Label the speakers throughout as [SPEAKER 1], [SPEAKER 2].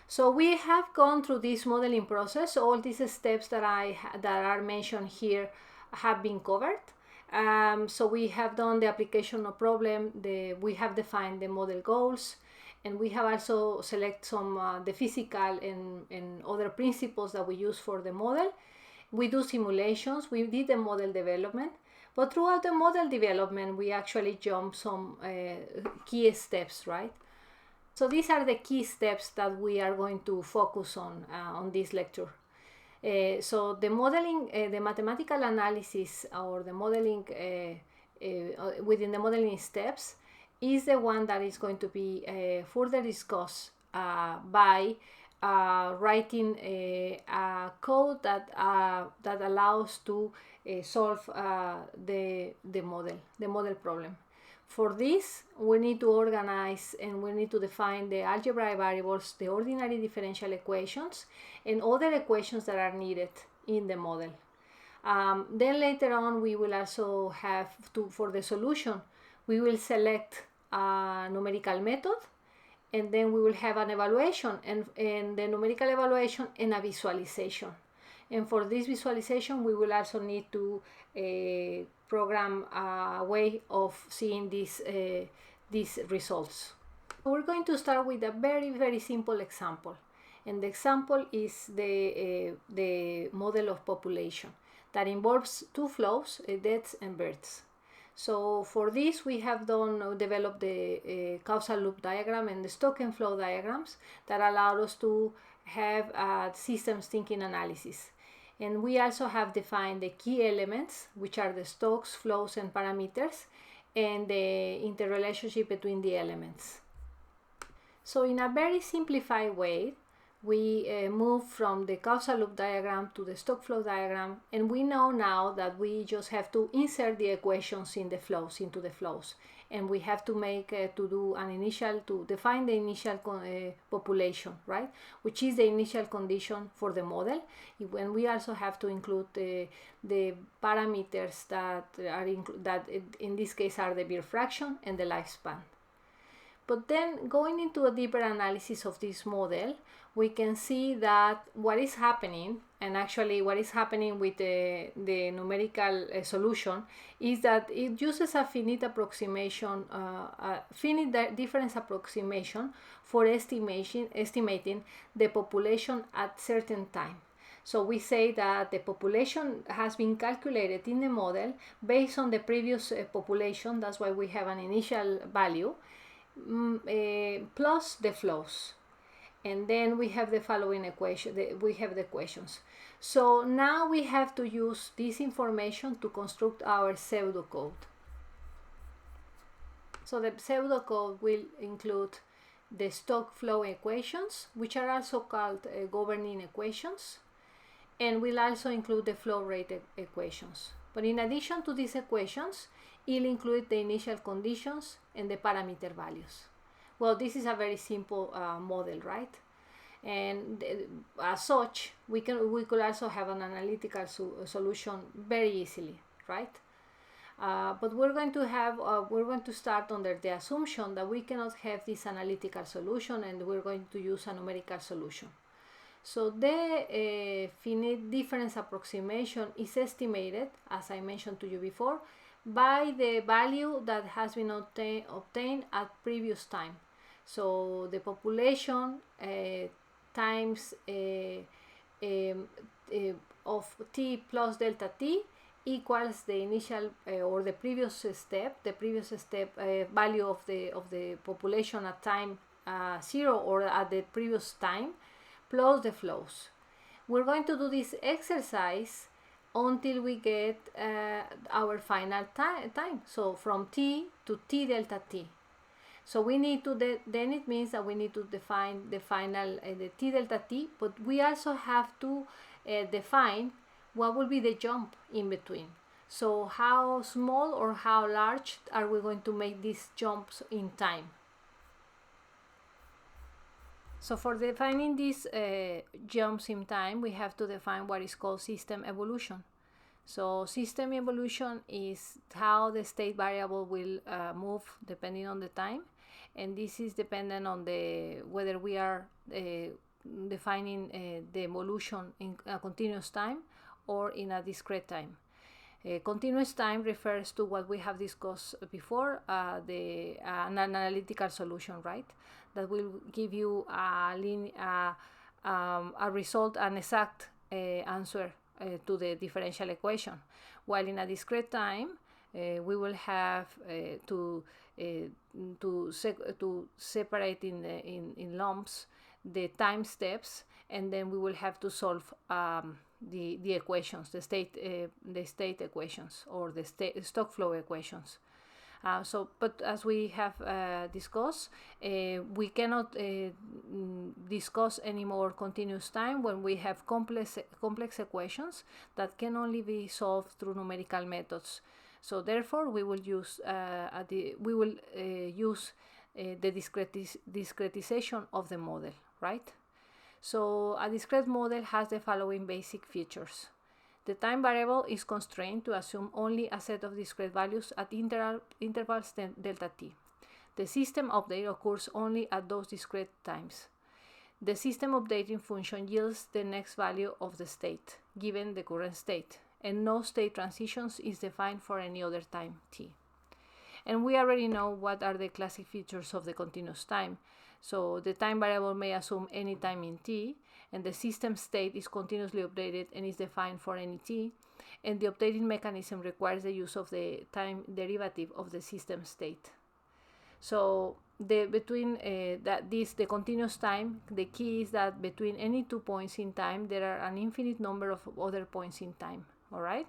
[SPEAKER 1] So we have gone through this modeling process. All these steps that are mentioned here have been covered. So we have done the application of problem, we have defined the model goals, and we have also selected some the physical and other principles that we use for the model. We do simulations, we did the model development, but throughout the model development we actually jump some key steps, right? So these are the key steps that we are going to focus on this lecture. So the modeling, the mathematical analysis or the modeling within the modeling steps is the one that is going to be further discussed by writing a code that allows to solve the model problem. For this, we need to organize and we need to define the algebraic variables, the ordinary differential equations, and other equations that are needed in the model. Then later on, we will also have to, for the solution, we will select a numerical method, and then we will have an evaluation, and the numerical evaluation and a visualization. And for this visualization, we will also need to program a way of seeing these results. We're going to start with a very simple example, and the example is the model of population that involves two flows, deaths and births. So for this, we have developed the causal loop diagram and the stock and flow diagrams that allow us to have systems thinking analysis. And we also have defined the key elements, which are the stocks, flows, and parameters, and the interrelationship between the elements. So in a very simplified way, we move from the causal loop diagram to the stock flow diagram, and we know now that we just have to insert the equations in the flows, into the flows, and we have to define the initial population, right, which is the initial condition for the model. When we also have to include the parameters that in this case are the Beer fraction and the lifespan. But then going into a deeper analysis of this model, we can see that what is happening, and actually what is happening with the numerical solution, is that it uses a finite approximation, finite difference approximation for estimating the population at certain time. So we say that the population has been calculated in the model based on the previous population. That's why we have an initial value plus the flows. And then we have the following equation, we have the equations. So now we have to use this information to construct our pseudocode. So the pseudocode will include the stock flow equations, which are also called governing equations, and will also include the flow rate equations. But in addition to these equations, it'll include the initial conditions and the parameter values. Well, this is a very simple model, right? And as such, we could also have an analytical solution very easily, right? But we're going to start under the assumption that we cannot have this analytical solution, and we're going to use a numerical solution. So the finite difference approximation is estimated, as I mentioned to you before, by the value that has been obtained at previous time. So the population times of t plus delta t equals the initial or the previous step value of the population at time 0 or at the previous time plus the flows. We're going to do this exercise until we get our final time. So from t to t delta t. So we need to, then it means that we need to define the final, the t delta t, but we also have to define what will be the jump in between. So how small or how large are we going to make these jumps in time? So for defining these jumps in time, we have to define what is called system evolution. So system evolution is how the state variable will move depending on the time, and this is dependent on whether we are defining the evolution in a continuous time or in a discrete time. Continuous time refers to what we have discussed before, an analytical solution, right? That will give you a result, an exact answer to the differential equation. While in a discrete time, we will have to separate in lumps the time steps, and then we will have to solve the equations, the state equations, or the stock flow equations. But as we have discussed, we cannot discuss any more continuous time when we have complex equations that can only be solved through numerical methods. So therefore, we will use the discretization of the model, right? So a discrete model has the following basic features. The time variable is constrained to assume only a set of discrete values at intervals delta t. The system update occurs only at those discrete times. The system updating function yields the next value of the state, given the current state, and no state transitions is defined for any other time t. And we already know what are the classic features of the continuous time. So the time variable may assume any time in t, and the system state is continuously updated and is defined for any t, and the updating mechanism requires the use of the time derivative of the system state. So the continuous time, the key is that between any 2 points in time, there are an infinite number of other points in time, all right?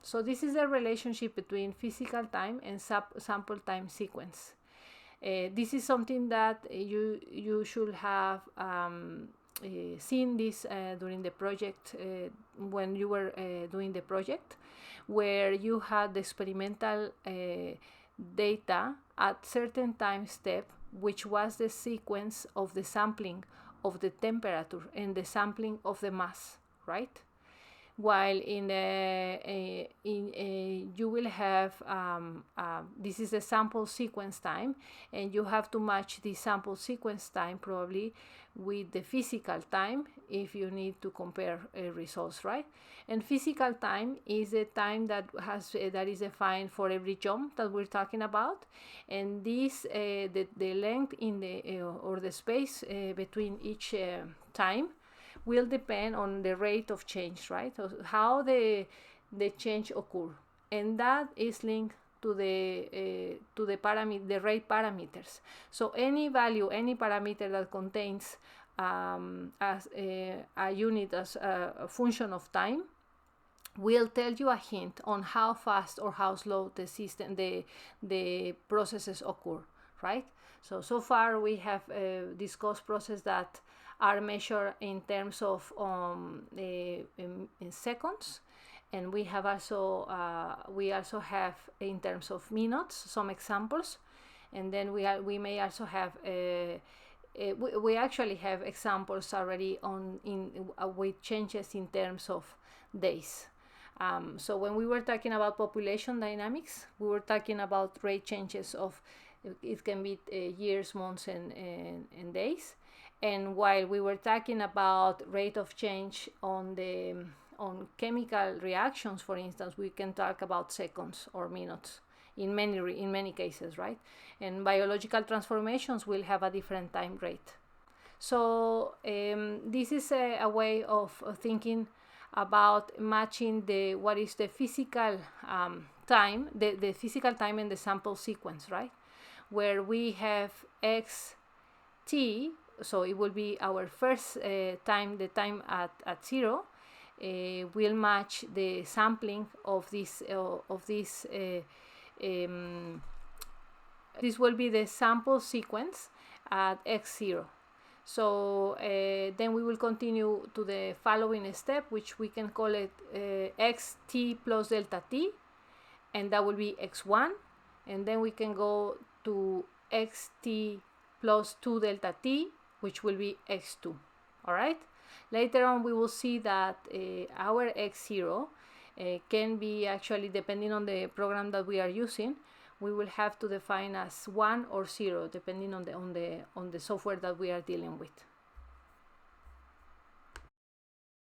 [SPEAKER 1] So this is the relationship between physical time and sample time sequence. This is something that you should have seen this during the project, when you were doing the project, where you had the experimental data at certain time step, which was the sequence of the sampling of the temperature and the sampling of the mass, right? While you will have this is the sample sequence time, and you have to match the sample sequence time probably with the physical time if you need to compare results, right? And physical time is the time that is defined for every jump that we're talking about, and this the length in the or the space between each time will depend on the rate of change, right? So how the change occur, and that is linked to the rate parameters. So any value, any parameter that contains as a unit as a function of time will tell you a hint on how fast or how slow the processes occur, right? So far we have discussed processes that are measured in terms of in seconds, and we also have in terms of minutes some examples, and then we may also have we actually have examples already with changes in terms of days. So when we were talking about population dynamics, we were talking about rate changes of, it can be years, months, and days. And while we were talking about rate of change on chemical reactions, for instance, we can talk about seconds or minutes in many cases, right? And biological transformations will have a different time rate. So this is a way of thinking about matching what is the physical time, the physical time and the sample sequence, right? Where we have xt, so it will be our first time, the time at 0, will match the sampling of this this will be the sample sequence at x0. So then we will continue to the following step, which we can call it xt plus delta t, and that will be x1, and then we can go to xt plus 2 delta t, which will be x2. All right. Later on, we will see that our x0 can be, actually, depending on the program that we are using, we will have to define as 1 or 0 depending on the software that we are dealing with.